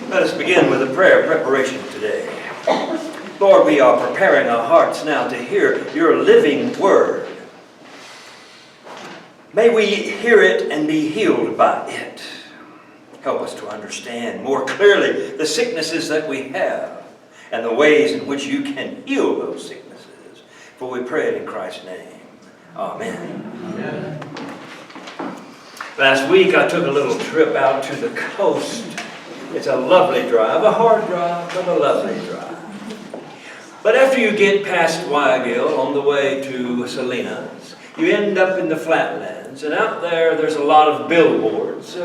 Let us begin with a prayer of preparation today. Lord, we are preparing our hearts now to hear your living word. May we hear it and be healed by it. Help us to understand more clearly the sicknesses that we have and the ways in which you can heal those sicknesses. For we pray it in Christ's name. Amen. Amen. Last week I took a little trip out to the coast. It's a lovely drive, a hard drive, but a lovely drive. But after you get past Wygill on the way to Salinas, you end up in the flatlands, and out there's a lot of billboards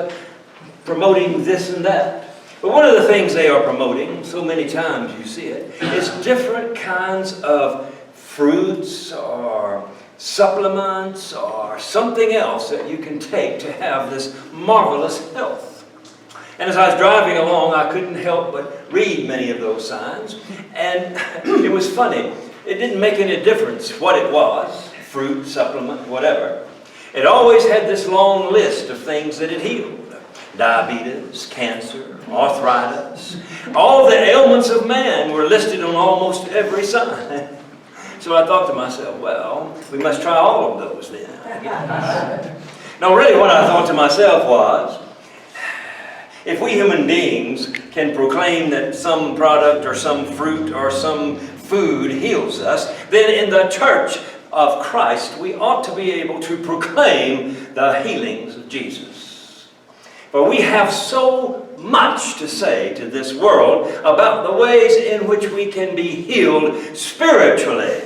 promoting this and that. But one of the things they are promoting, so many times you see it, is different kinds of fruits or supplements or something else that you can take to have this marvelous health. And as I was driving along, I couldn't help but read many of those signs. And it was funny. It didn't make any difference what it was, fruit, supplement, whatever. It always had this long list of things that it healed. Diabetes, cancer, arthritis. All the ailments of man were listed on almost every sign. So I thought to myself, well, we must try all of those then, I guess. Now really what I thought to myself was, if we human beings can proclaim that some product or some fruit or some food heals us, then in the church of Christ we ought to be able to proclaim the healings of Jesus. For we have so much to say to this world about the ways in which we can be healed spiritually.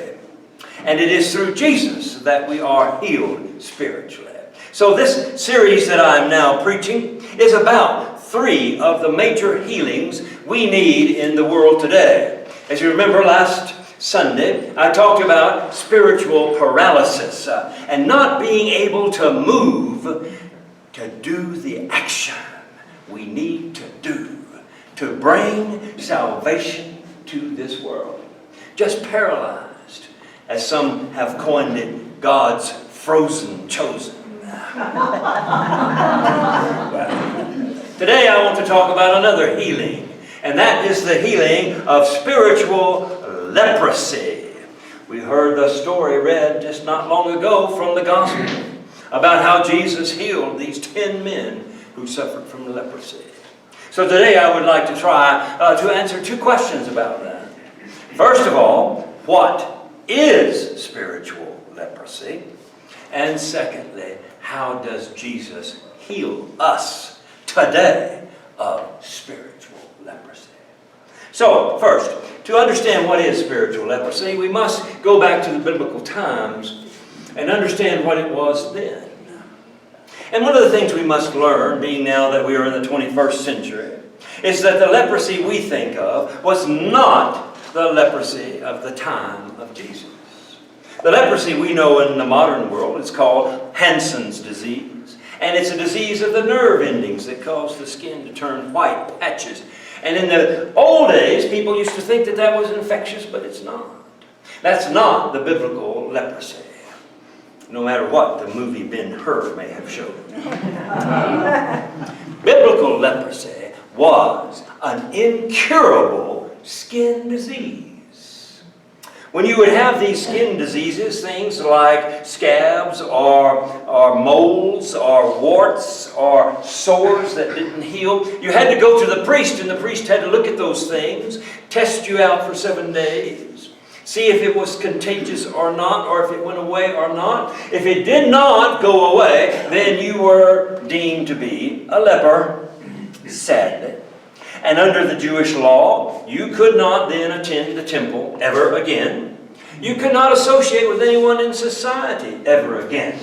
And it is through Jesus that we are healed spiritually. So this series that I'm now preaching is about 3 of the major healings we need in the world today. As you remember last Sunday, I talked about spiritual paralysis and not being able to move to do the action we need to do to bring salvation to this world. Just paralyzed, as some have coined it, God's frozen chosen. Today I want to talk about another healing, and that is the healing of spiritual leprosy. We heard the story read just not long ago from the gospel about how Jesus healed these 10 men who suffered from leprosy. So today I would like to try to answer 2 questions about that. First of all, what is spiritual leprosy? And secondly, how does Jesus heal us today of spiritual leprosy? So, first, to understand what is spiritual leprosy, we must go back to the biblical times and understand what it was then. And one of the things we must learn, being now that we are in the 21st century, is that the leprosy we think of was not the leprosy of the time of Jesus. The leprosy we know in the modern world is called Hansen's disease. And it's a disease of the nerve endings that cause the skin to turn white patches. And in the old days, people used to think that that was infectious, but it's not. That's not the biblical leprosy, no matter what the movie Ben-Hur may have showed. Biblical leprosy was an incurable skin disease. When you would have these skin diseases, things like scabs or moles or warts or sores that didn't heal, you had to go to the priest, and the priest had to look at those things, test you out for 7 days, see if it was contagious or not, or if it went away or not. If it did not go away, then you were deemed to be a leper, sadly. And under the Jewish law, you could not then attend the temple ever again. You could not associate with anyone in society ever again.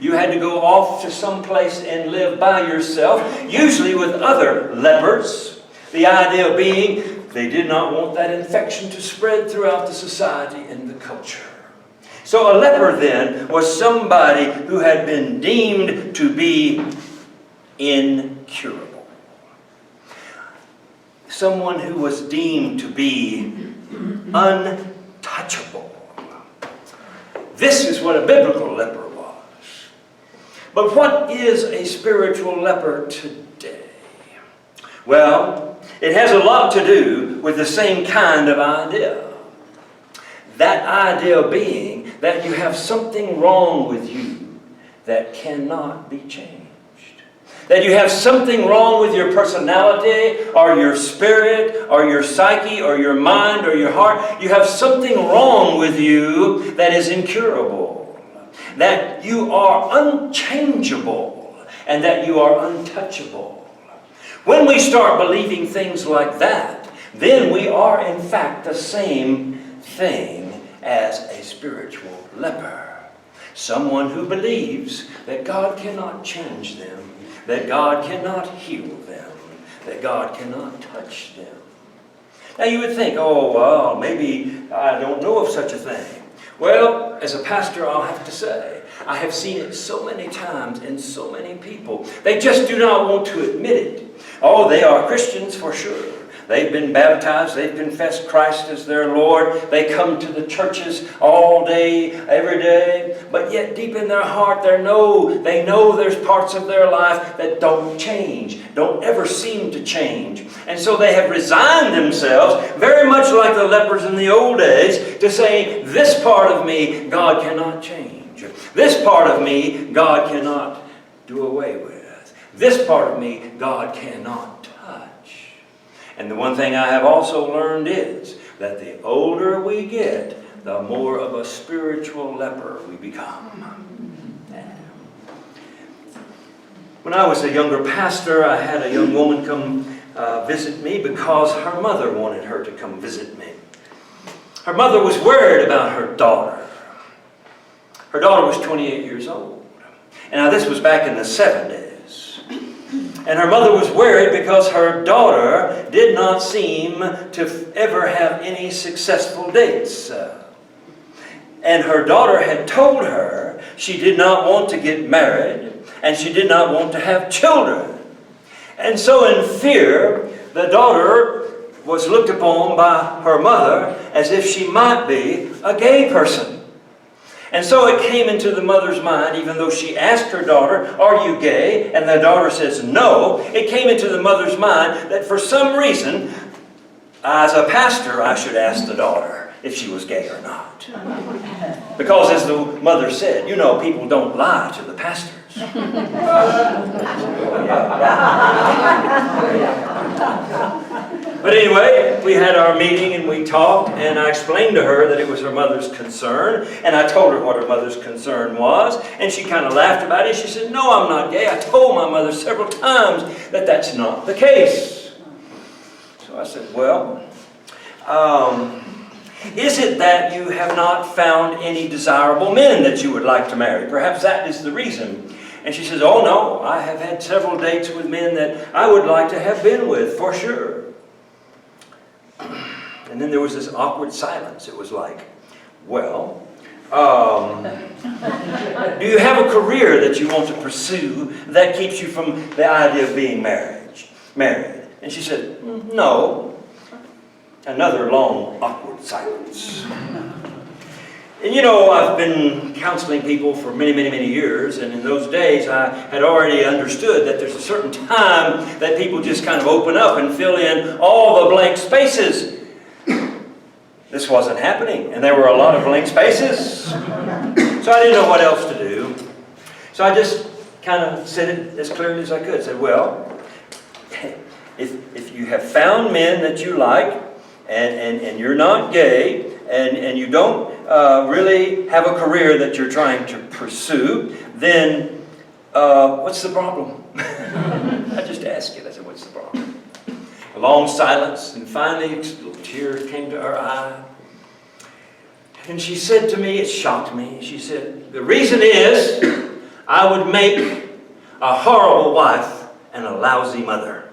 You had to go off to some place and live by yourself, usually with other lepers. The idea being they did not want that infection to spread throughout the society and the culture. So a leper then was somebody who had been deemed to be incurable. Someone who was deemed to be untouchable. This is what a biblical leper was. But what is a spiritual leper today? Well, it has a lot to do with the same kind of idea. That idea being that you have something wrong with you that cannot be changed. That you have something wrong with your personality or your spirit or your psyche or your mind or your heart. You have something wrong with you that is incurable. That you are unchangeable and that you are untouchable. When we start believing things like that, then we are in fact the same thing as a spiritual leper. Someone who believes that God cannot change them, that God cannot heal them, that God cannot touch them. Now you would think, oh, well, maybe I don't know of such a thing. Well, as a pastor, I'll have to say, I have seen it so many times in so many people. They just do not want to admit it. Oh, they are Christians for sure. They've been baptized. They've confessed Christ as their Lord. They come to the churches all day, every day. But yet deep in their heart, they know there's parts of their life that don't change, don't ever seem to change. And so they have resigned themselves, very much like the lepers in the old days, to say, this part of me, God cannot change. This part of me, God cannot do away with. This part of me, God cannot touch. And the one thing I have also learned is that the older we get, the more of a spiritual leper we become. When I was a younger pastor, I had a young woman come visit me because her mother wanted her to come visit me. Her mother was worried about her daughter. Her daughter was 28 years old. And now this was back in the 70s. And her mother was worried because her daughter did not seem to ever have any successful dates. And her daughter had told her she did not want to get married and she did not want to have children. And so in fear, the daughter was looked upon by her mother as if she might be a gay person. And so it came into the mother's mind, even though she asked her daughter, are you gay? And the daughter says no. It came into the mother's mind that for some reason, as a pastor, I should ask the daughter if she was gay or not. Because as the mother said, you know, people don't lie to the pastors. But anyway, we had our meeting and we talked, and I explained to her that it was her mother's concern, and I told her what her mother's concern was, and she kind of laughed about it. She said, no, I'm not gay. I told my mother several times that that's not the case. So I said, well, is it that you have not found any desirable men that you would like to marry? Perhaps that is the reason. And she says, oh no, I have had several dates with men that I would like to have been with, for sure. And then there was this awkward silence. It was like, well, do you have a career that you want to pursue that keeps you from the idea of being married? And she said, no. Another long, awkward silence. And you know, I've been counseling people for many, many, many years, and in those days I had already understood that there's a certain time that people just kind of open up and fill in all the blank spaces. This wasn't happening, and there were a lot of blank spaces. So I didn't know what else to do. So I just kind of said it as clearly as I could. I said, well, if you have found men that you like, and you're not gay, and you don't really have a career that you're trying to pursue, then what's the problem? I just asked it. I said, what's the problem? A long silence, and finally a little tear came to her eye. And she said to me, it shocked me, she said, the reason is I would make a horrible wife and a lousy mother.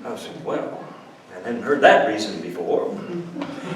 I said, well, I hadn't heard that reason before.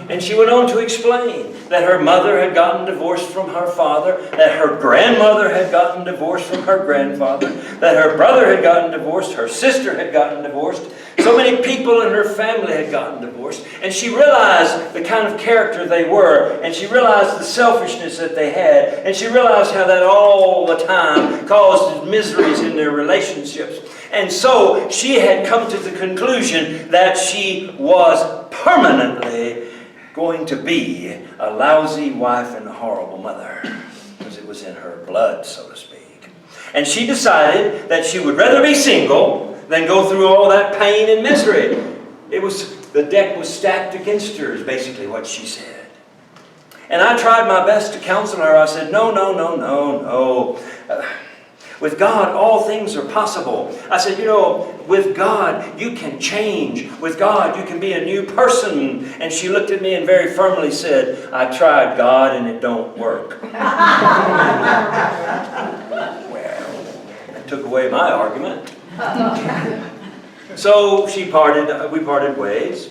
And she went on to explain that her mother had gotten divorced from her father, that her grandmother had gotten divorced from her grandfather, that her brother had gotten divorced, her sister had gotten divorced. So many people in her family had gotten divorced. And she realized the kind of character they were, and she realized the selfishness that they had, and she realized how that all the time caused miseries in their relationships. And so she had come to the conclusion that she was permanently going to be a lousy wife and a horrible mother, because it was in her blood, so to speak. And she decided that she would rather be single than go through all that pain and misery. The deck was stacked against her, is basically what she said. And I tried my best to counsel her. I said, no. With God, all things are possible. I said, with God, you can change. With God, you can be a new person. And she looked at me and very firmly said, I tried, God, and it don't work. Well, that took away my argument. So we parted ways.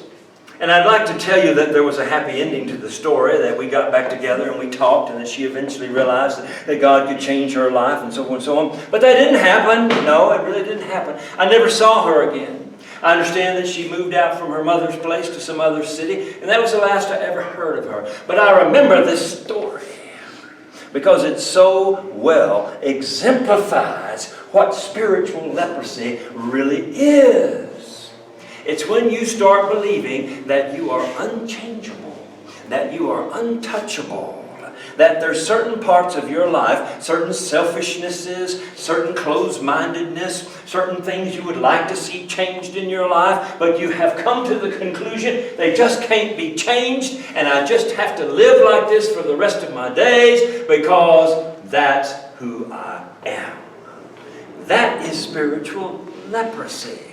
And I'd like to tell you that there was a happy ending to the story, that we got back together and we talked, and that she eventually realized that God could change her life and so on and so on. But that didn't happen. No, it really didn't happen. I never saw her again. I understand that she moved out from her mother's place to some other city, and that was the last I ever heard of her. But I remember this story because it so well exemplifies what spiritual leprosy really is. It's when you start believing that you are unchangeable, that you are untouchable, that there's certain parts of your life, certain selfishnesses, certain closed-mindedness, certain things you would like to see changed in your life, but you have come to the conclusion they just can't be changed, and I just have to live like this for the rest of my days because that's who I am. That is spiritual leprosy.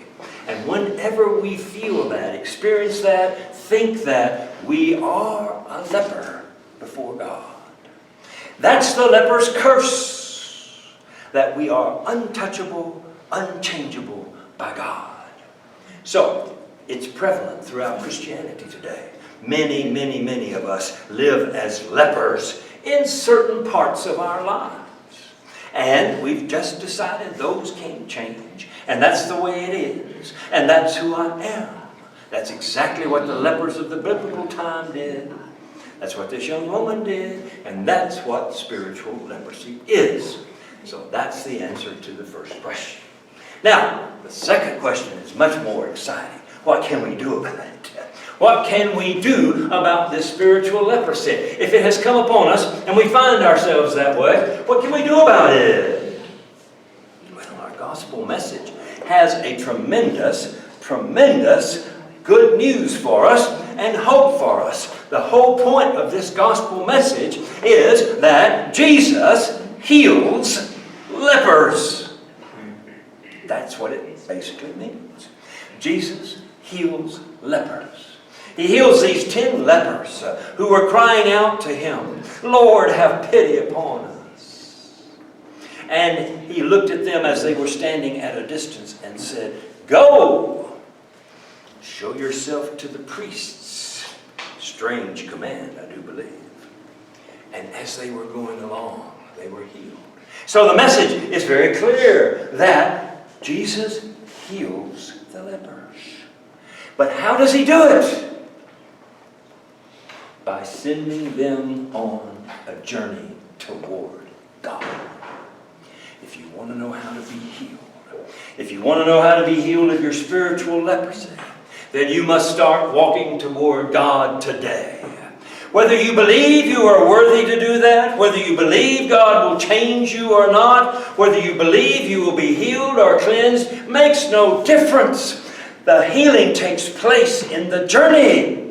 And whenever we feel that, experience that, think that, we are a leper before God. That's the leper's curse, that we are untouchable, unchangeable by God. So, it's prevalent throughout Christianity today. Many of us live as lepers in certain parts of our lives. And we've just decided those can't change. And that's the way it is. And that's who I am. That's exactly what the lepers of the biblical time did. That's what this young woman did. And that's what spiritual leprosy is. So that's the answer to the first question. Now, the second question is much more exciting. What can we do about it? What can we do about this spiritual leprosy? If it has come upon us and we find ourselves that way, what can we do about it? Well, our gospel message has a tremendous good news for us and hope for us. The whole point of this gospel message is that Jesus heals lepers. That's what it basically means. Jesus heals lepers. He heals these 10 lepers who were crying out to him, Lord, have pity upon us. And he looked at them as they were standing at a distance and said, Go, show yourself to the priests. Strange command, I do believe. And as they were going along, they were healed. So the message is very clear that Jesus heals the lepers. But how does he do it? By sending them on a journey toward God. If you want to know how to be healed, if you want to know how to be healed of your spiritual leprosy, then you must start walking toward God today. Whether you believe you are worthy to do that, whether you believe God will change you or not, whether you believe you will be healed or cleansed, makes no difference. The healing takes place in the journey.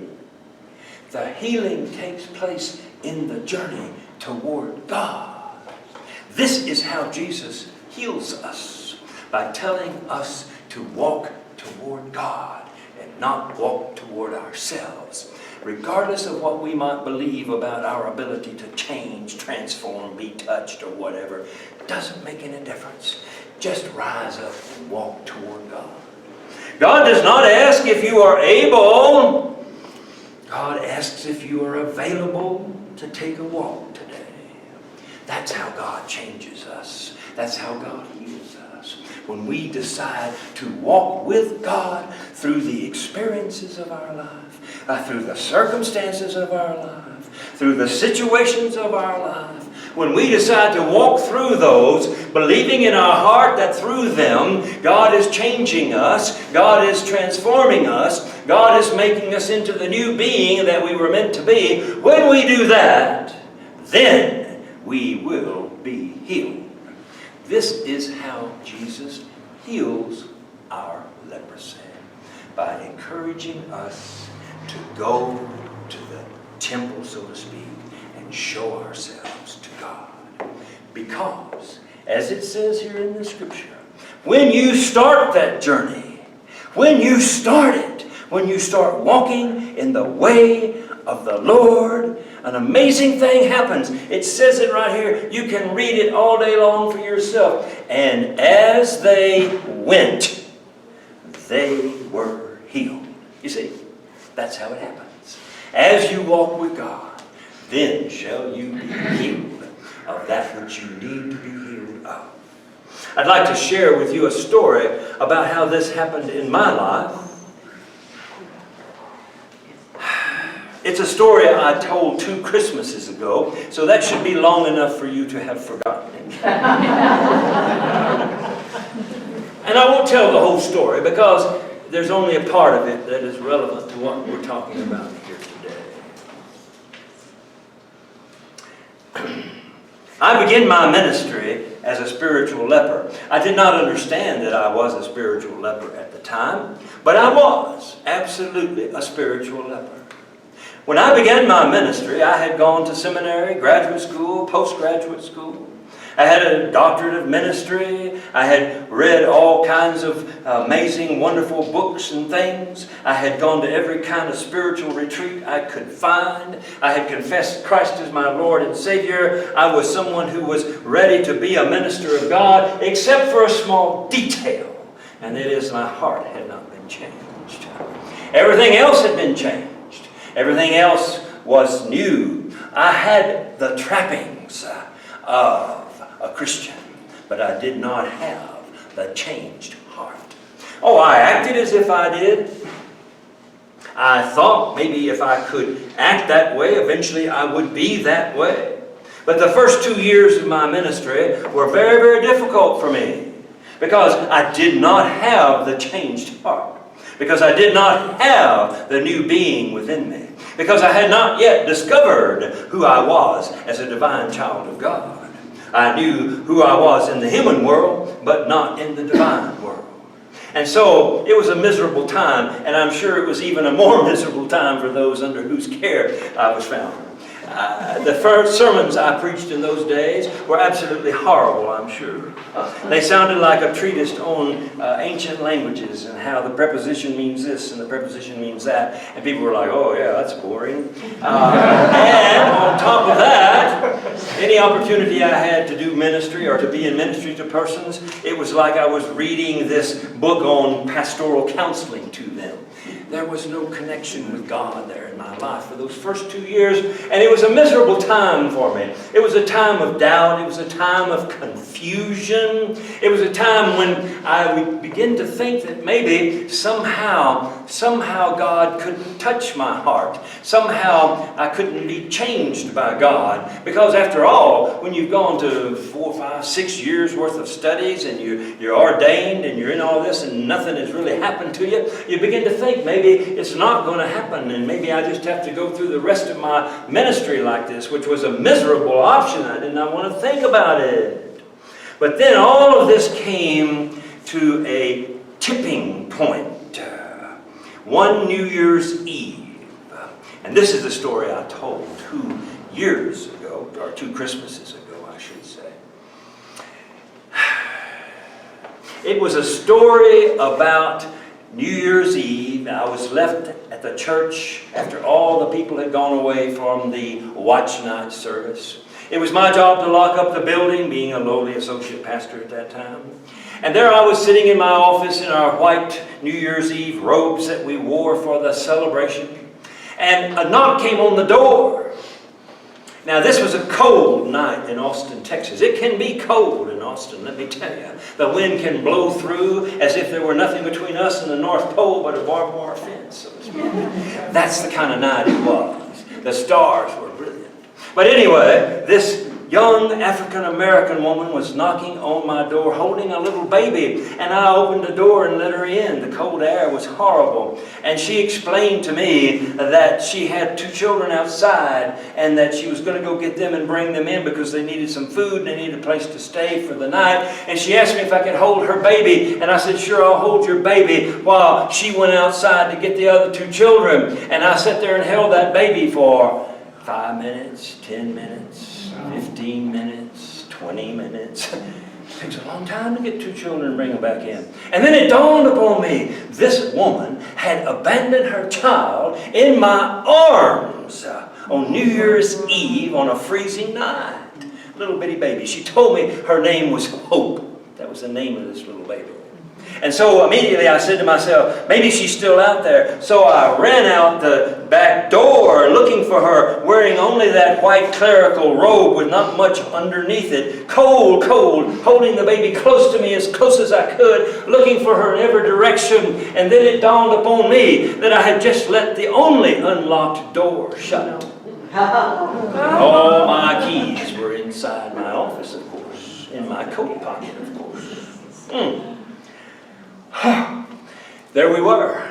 The healing takes place in the journey toward God. This is how Jesus heals us, by telling us to walk toward God and not walk toward ourselves. Regardless of what we might believe about our ability to change, transform, be touched, or whatever, it doesn't make any difference. Just rise up and walk toward God. God does not ask if you are able. God asks if you are available to take a walk today. That's how God changes us. That's how God heals us. When we decide to walk with God through the experiences of our life, through the circumstances of our life, through the situations of our life, when we decide to walk through those, believing in our heart that through them, God is changing us, God is transforming us, God is making us into the new being that we were meant to be, when we do that, then we will be healed. This is how Jesus heals our leprosy, by encouraging us to go to the temple, so to speak, and show ourselves to God. Because, as it says here in the scripture, when you start that journey, when you start it, when you start walking in the way of the Lord, an amazing thing happens. It says it right here. You can read it all day long for yourself. And as they went, they were healed. You see, that's how it happens. As you walk with God, then shall you be healed of that which you need to be healed of. I'd like to share with you a story about how this happened in my life. It's a story I told 2 Christmases ago, so that should be long enough for you to have forgotten it. And I won't tell the whole story because there's only a part of it that is relevant to what we're talking about here today. I began my ministry as a spiritual leper. I did not understand that I was a spiritual leper at the time, but I was absolutely a spiritual leper. When I began my ministry, I had gone to seminary, graduate school, postgraduate school. I had a doctorate of ministry. I had read all kinds of amazing, wonderful books and things. I had gone to every kind of spiritual retreat I could find. I had confessed Christ as my Lord and Savior. I was someone who was ready to be a minister of God, except for a small detail, and that is my heart had not been changed. Everything else had been changed. Everything else was new. I had the trappings of a Christian, but I did not have the changed heart. Oh, I acted as if I did. I thought maybe if I could act that way, eventually I would be that way. But the first 2 years of my ministry were very, very difficult for me because I did not have the changed heart. Because I did not have the new being within me. Because I had not yet discovered who I was as a divine child of God. I knew who I was in the human world, but not in the divine world. And so it was a miserable time, and I'm sure it was even a more miserable time for those under whose care I was found. The first sermons I preached in those days were absolutely horrible, I'm sure. They sounded like a treatise on ancient languages and how the preposition means this and the preposition means that. And people were like, oh yeah, that's boring. And on top of that, any opportunity I had to do ministry or to be in ministry to persons, it was like I was reading this book on pastoral counseling to them. There was no connection with God there in my life for those first 2 years, and it was a miserable time for me. It was a time of doubt. It was a time of confusion. It was a time when I would begin to think that maybe somehow God couldn't touch my heart. Somehow I couldn't be changed by God. Because after all, when you've gone to 4, 5, 6 years worth of studies and you're ordained and you're in all this and nothing has really happened to you, you begin to think maybe it's not going to happen and maybe I just have to go through the rest of my ministry like this, which was a miserable option. I did not want to think about it. But then all of this came to a tipping point. One New Year's Eve. And this is the story I told 2 years ago, or 2 Christmases ago, I should say. It was a story about New Year's Eve. I was left at the church after all the people had gone away from the watch night service. It was my job to lock up the building, being a lowly associate pastor at that time. And there I was sitting in my office in our white New Year's Eve robes that we wore for the celebration. And a knock came on the door. Now this was a cold night in Austin, Texas. It can be cold in Austin, let me tell you. The wind can blow through as if there were nothing between us and the North Pole but a barbed wire fence, so to speak. That's the kind of night it was. The stars were brilliant. But anyway, this young African-American woman was knocking on my door holding a little baby, and I opened the door and let her in. The cold air was horrible, and she explained to me that she had 2 children outside and that she was going to go get them and bring them in because they needed some food and they needed a place to stay for the night. And she asked me if I could hold her baby, and I said, sure, I'll hold your baby, while she went outside to get the other 2 children. And I sat there and held that baby for 5 minutes, 10 minutes, 15 minutes, 20 minutes. It takes a long time to get 2 children and bring them back in. And then it dawned upon me, this woman had abandoned her child in my arms on New Year's Eve on a freezing night. Little bitty baby. She told me her name was Hope. That was the name of this little baby. And so immediately I said to myself, maybe she's still out there. So I ran out the back door looking for her, wearing only that white clerical robe with not much underneath it. Cold, cold, holding the baby close to me as close as I could, looking for her in every direction. And then it dawned upon me that I had just let the only unlocked door shut. All my keys were inside my office, of course, in my coat pocket, of course. There we were,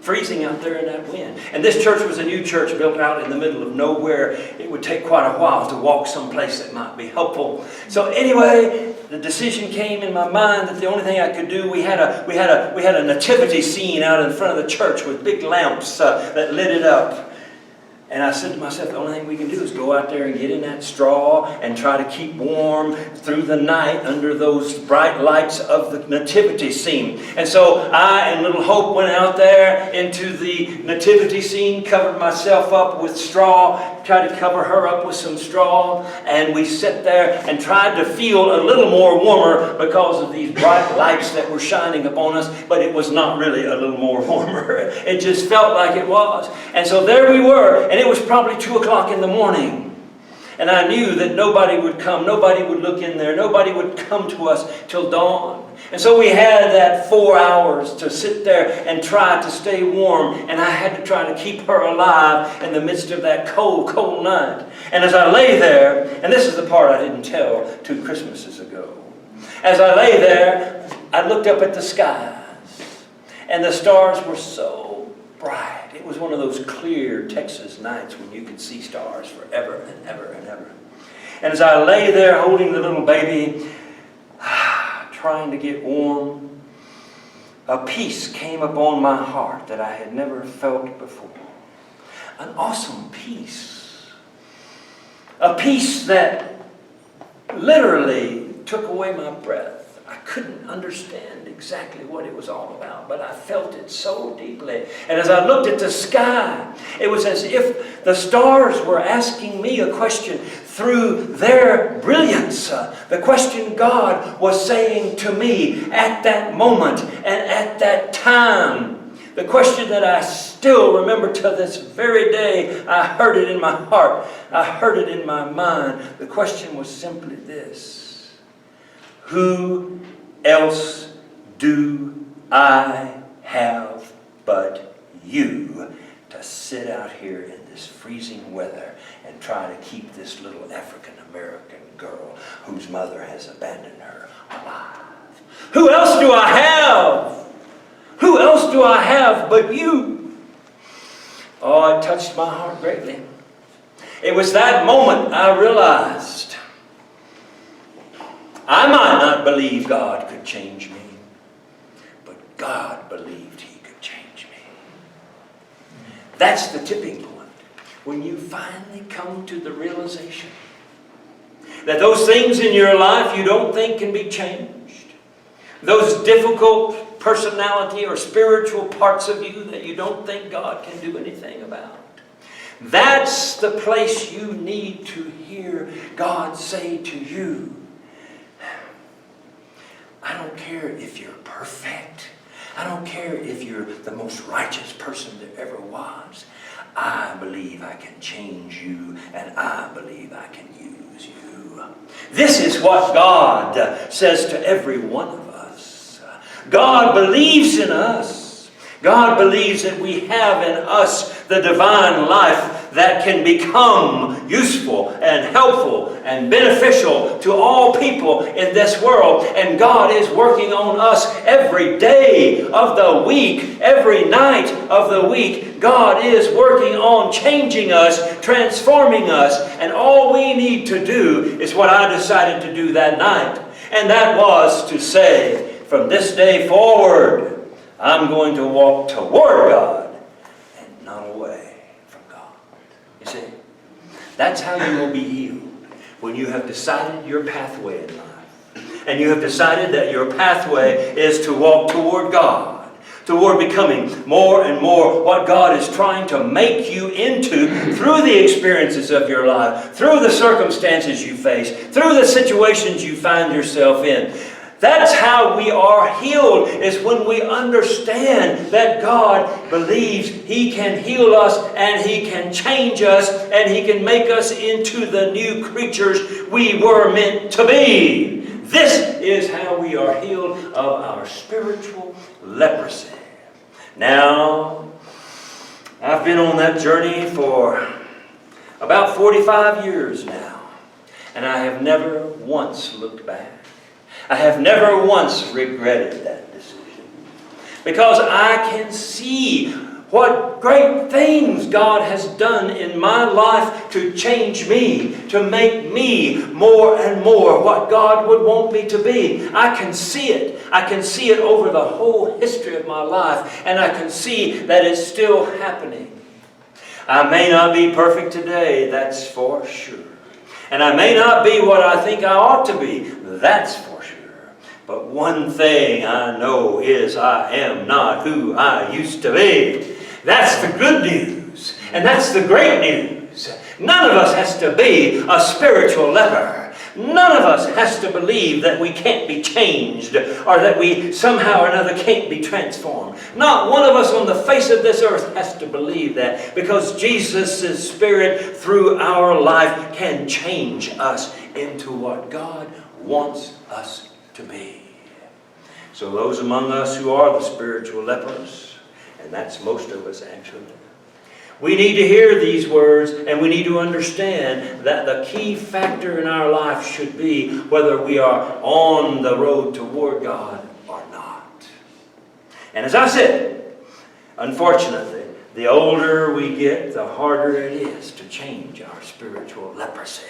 freezing out there in that wind. And this church was a new church built out in the middle of nowhere. It would take quite a while to walk someplace that might be helpful. So anyway, the decision came in my mind that the only thing I could do, we had a nativity scene out in front of the church with big lamps that lit it up. And I said to myself, the only thing we can do is go out there and get in that straw and try to keep warm through the night under those bright lights of the nativity scene. And so I and little Hope went out there into the nativity scene, covered myself up with straw, tried to cover her up with some straw, and we sat there and tried to feel a little more warmer because of these bright lights that were shining upon us, but it was not really a little more warmer. It just felt like it was. And so there we were, and it was probably 2 o'clock in the morning. And I knew that nobody would come, nobody would look in there, nobody would come to us till dawn. And so we had that 4 hours to sit there and try to stay warm. And I had to try to keep her alive in the midst of that cold, cold night. And as I lay there, and this is the part I didn't tell 2 Christmases ago. As I lay there, I looked up at the skies. And the stars were so bright. It was one of those clear Texas nights when you could see stars forever and ever and ever. And as I lay there holding the little baby, trying to get warm, a peace came upon my heart that I had never felt before. An awesome peace. A peace that literally took away my breath. I couldn't understand exactly what it was all about, but I felt it so deeply. And as I looked at the sky, it was as if the stars were asking me a question through their brilliance. The question God was saying to me at that moment and at that time. The question that I still remember to this very day. I heard it in my heart. I heard it in my mind. The question was simply this: who else do I have but you to sit out here in this freezing weather and try to keep this little African-American girl whose mother has abandoned her alive? Who else do I have? Who else do I have but you? Oh, it touched my heart greatly. It was that moment I realized I might not believe God could change me, but God believed He could change me. That's the tipping point. When you finally come to the realization that those things in your life you don't think can be changed, those difficult personality or spiritual parts of you that you don't think God can do anything about, that's the place you need to hear God say to you, I don't care if you're perfect. I don't care if you're the most righteous person there ever was. I believe I can change you, and I believe I can use you. This is what God says to every one of us. God believes in us. God believes that we have in us the divine life that can become useful and helpful and beneficial to all people in this world. And God is working on us every day of the week, every night of the week. God is working on changing us, transforming us. And all we need to do is what I decided to do that night. And that was to say, from this day forward, I'm going to walk toward God and not away from God. You see, that's how you will be healed. When you have decided your pathway in life. And you have decided that your pathway is to walk toward God. Toward becoming more and more what God is trying to make you into through the experiences of your life, through the circumstances you face, through the situations you find yourself in. That's how we are healed, is when we understand that God believes He can heal us and He can change us and He can make us into the new creatures we were meant to be. This is how we are healed of our spiritual leprosy. Now, I've been on that journey for about 45 years now, and I have never once looked back. I have never once regretted that decision, because I can see what great things God has done in my life to change me, to make me more and more what God would want me to be. I can see it. I can see it over the whole history of my life, and I can see that it's still happening. I may not be perfect today, that's for sure. And I may not be what I think I ought to be, that's for sure. But one thing I know is I am not who I used to be. That's the good news. And that's the great news. None of us has to be a spiritual leper. None of us has to believe that we can't be changed or that we somehow or another can't be transformed. Not one of us on the face of this earth has to believe that, because Jesus' Spirit through our life can change us into what God wants us to be. So those among us who are the spiritual lepers, and that's most of us actually, we need to hear these words, and we need to understand that the key factor in our life should be whether we are on the road toward God or not. And as I said, unfortunately, the older we get, the harder it is to change our spiritual leprosy.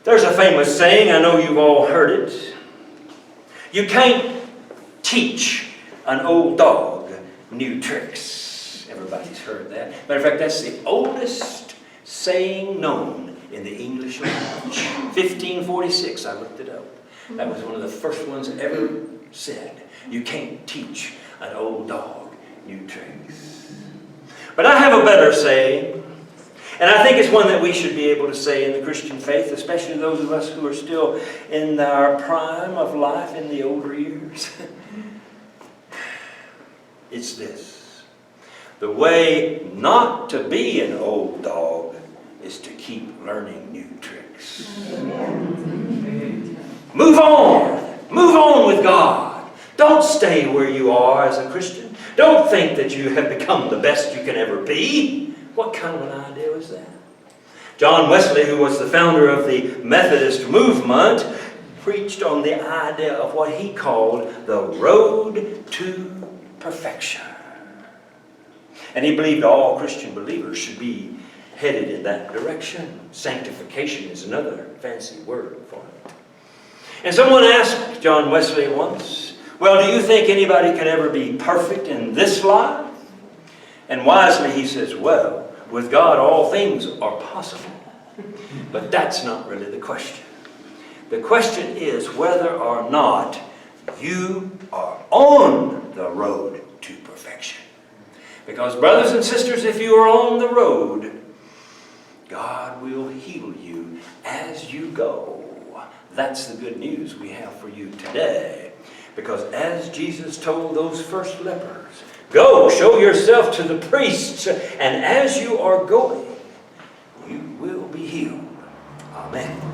There's a famous saying, I know you've all heard it. You can't teach an old dog new tricks. Everybody's heard that. Matter of fact, that's the oldest saying known in the English language. 1546, I looked it up. That was one of the first ones ever said. You can't teach an old dog new tricks. But I have a better saying, and I think it's one that we should be able to say in the Christian faith, especially those of us who are still in our prime of life in the older years. It's this. The way not to be an old dog is to keep learning new tricks. Move on. Move on with God. Don't stay where you are as a Christian. Don't think that you have become the best you can ever be. What kind of an idea is that? John Wesley, who was the founder of the Methodist movement, preached on the idea of what he called the road to perfection. And he believed all Christian believers should be headed in that direction. Sanctification is another fancy word for it. And someone asked John Wesley once, well, do you think anybody can ever be perfect in this life? And wisely he says, well, with God all things are possible. But that's not really the question. The question is whether or not you are on the road to perfection. Because, brothers and sisters, if you are on the road, God will heal you as you go. That's the good news we have for you today. Because as Jesus told those first lepers, go, show yourself to the priests, and as you are going, you will be healed. Amen.